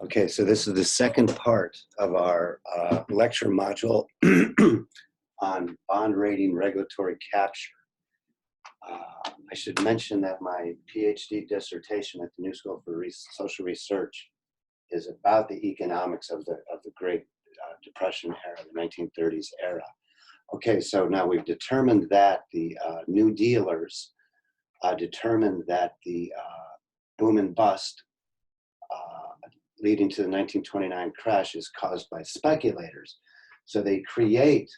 Okay, so this is the second part of our lecture module on bond rating regulatory capture. I should mention that my PhD dissertation at the New School for Social Research is about the economics of the Great Depression era, the 1930s era. Okay, so now we've determined that the New Dealers determined that the boom and bust leading to the 1929 crash is caused by speculators. So they create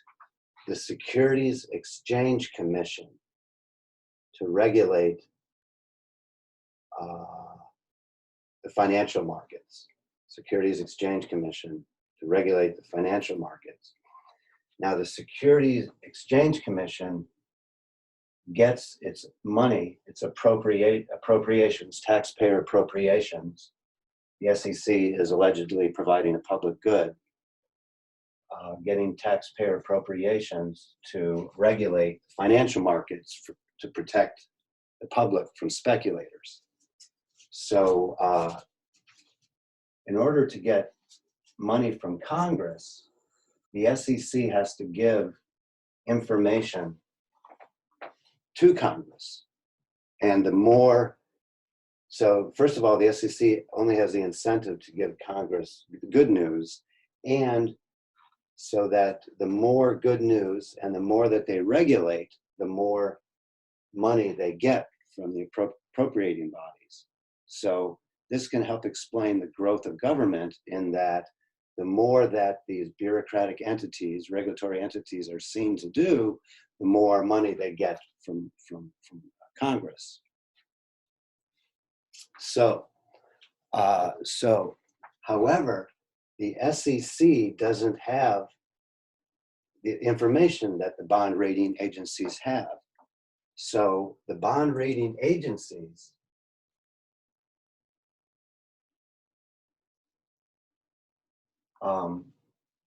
the Securities Exchange Commission to regulate the financial markets. Securities Exchange Commission to regulate the financial markets. Now the Securities Exchange Commission gets its money, its appropriations, taxpayer appropriations. The SEC is allegedly providing a public good, getting taxpayer appropriations to regulate financial markets to protect the public from speculators. So in order to get money from Congress, the SEC has to give information to Congress. And the more, so first of all, the SEC only has the incentive to give Congress good news, and so that the more good news and the more that they regulate, the more money they get from the appropriating bodies. So this can help explain the growth of government in that the more that these bureaucratic entities, regulatory entities are seen to do, the more money they get from Congress. So, however, the SEC doesn't have the information that the bond rating agencies have. So the bond rating agencies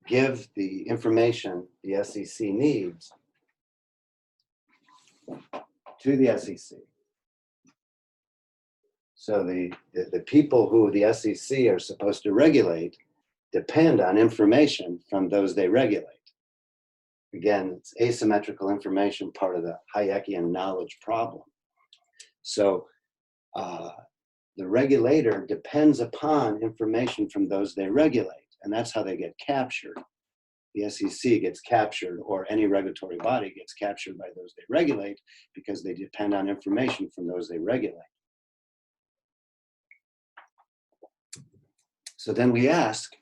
give the information the SEC needs to the SEC. So the people who the SEC are supposed to regulate depend on information from those they regulate. Again, it's asymmetrical information, part of the Hayekian knowledge problem. So the regulator depends upon information from those they regulate, and that's how they get captured. The SEC gets captured, or any regulatory body gets captured by those they regulate, because they depend on information from those they regulate. So then we ask,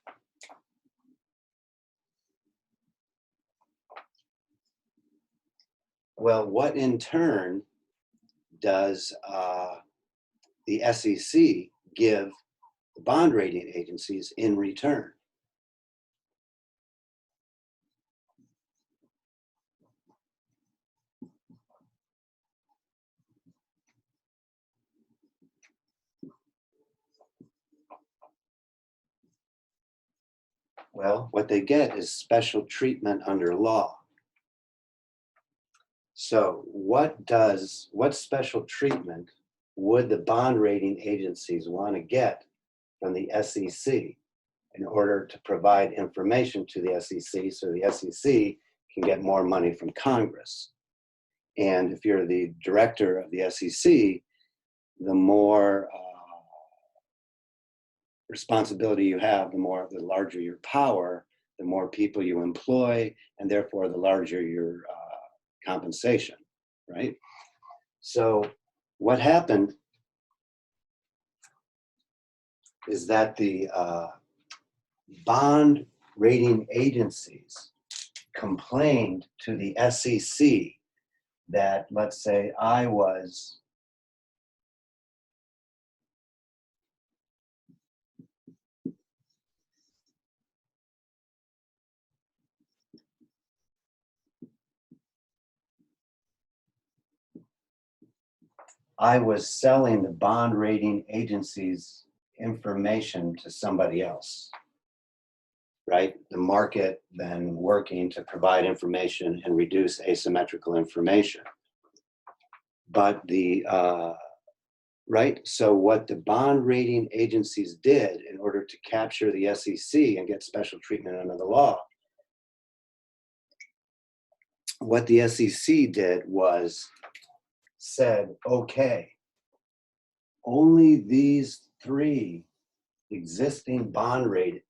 well, what in turn does the SEC give the bond rating agencies in return? Well, what they get is special treatment under law. So what special treatment would the bond rating agencies want to get from the SEC in order to provide information to the SEC so the SEC can get more money from Congress? And if you're the director of the SEC, the more responsibility you have, the larger your power, the more people you employ, and therefore the larger your compensation, right? So what happened is that the bond rating agencies complained to the SEC that, let's say, I was selling the bond rating agencies information to somebody else, right? The market then working to provide information and reduce asymmetrical information. But the right? So what the bond rating agencies did in order to capture the SEC and get special treatment under the law, what the SEC did was said, okay, only these three existing bond rating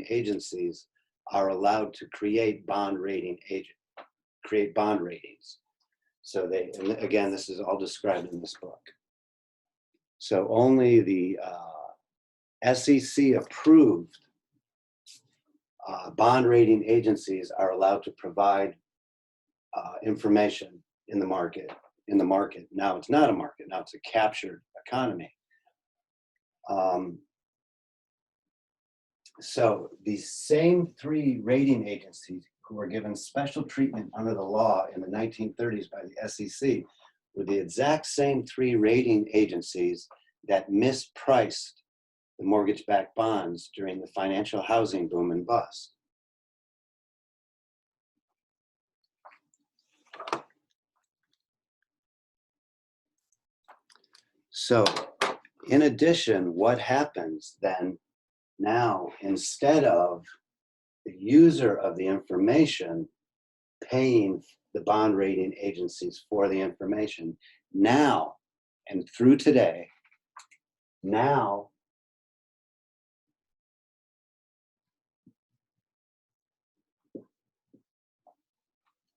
agencies are allowed to create bond ratings. So they, and again, this is all described in this book. So only the SEC approved bond rating agencies are allowed to provide information in the market. Now it's not a market, now it's a captured economy. So these same three rating agencies who were given special treatment under the law in the 1930s by the SEC were the exact same three rating agencies that mispriced the mortgage-backed bonds during the financial housing boom and bust. So in addition, what happens then now, instead of the user of the information paying the bond rating agencies for the information, now and through today, now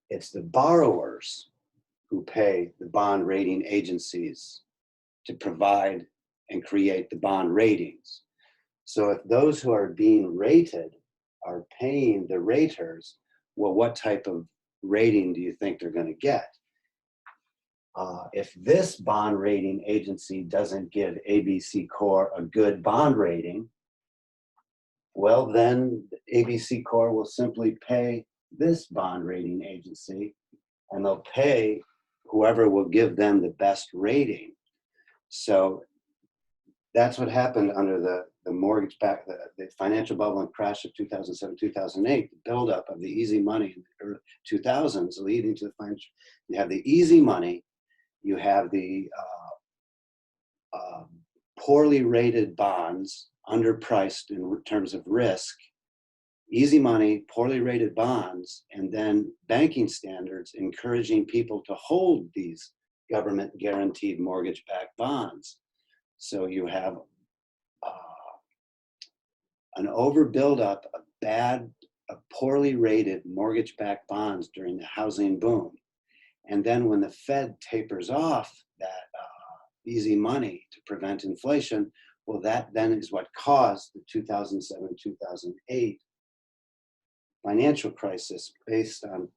it's the borrowers who pay the bond rating agencies to provide and create the bond ratings. So if those who are being rated are paying the raters, well, what type of rating do you think they're going to get? If this bond rating agency doesn't give ABC Corp a good bond rating, well, then ABC Corp will simply pay this bond rating agency, and they'll pay whoever will give them the best rating. So that's what happened under the the financial bubble and crash of 2007, 2008, the buildup of the easy money in the early 2000s leading to the financial. You have the easy money, you have the poorly rated bonds, underpriced in terms of risk, easy money, poorly rated bonds, and then banking standards encouraging people to hold these government guaranteed mortgage-backed bonds. So you have an overbuildup of poorly rated mortgage-backed bonds during the housing boom. And then when the Fed tapers off that easy money to prevent inflation, well, that then is what caused the 2007-2008 financial crisis based on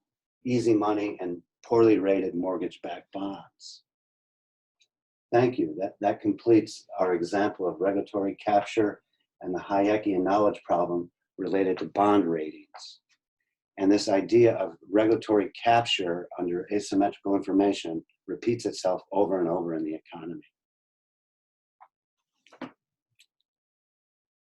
easy money and poorly rated mortgage-backed bonds. Thank you. That completes our example of regulatory capture and the Hayekian knowledge problem related to bond ratings. And this idea of regulatory capture under asymmetrical information repeats itself over and over in the economy.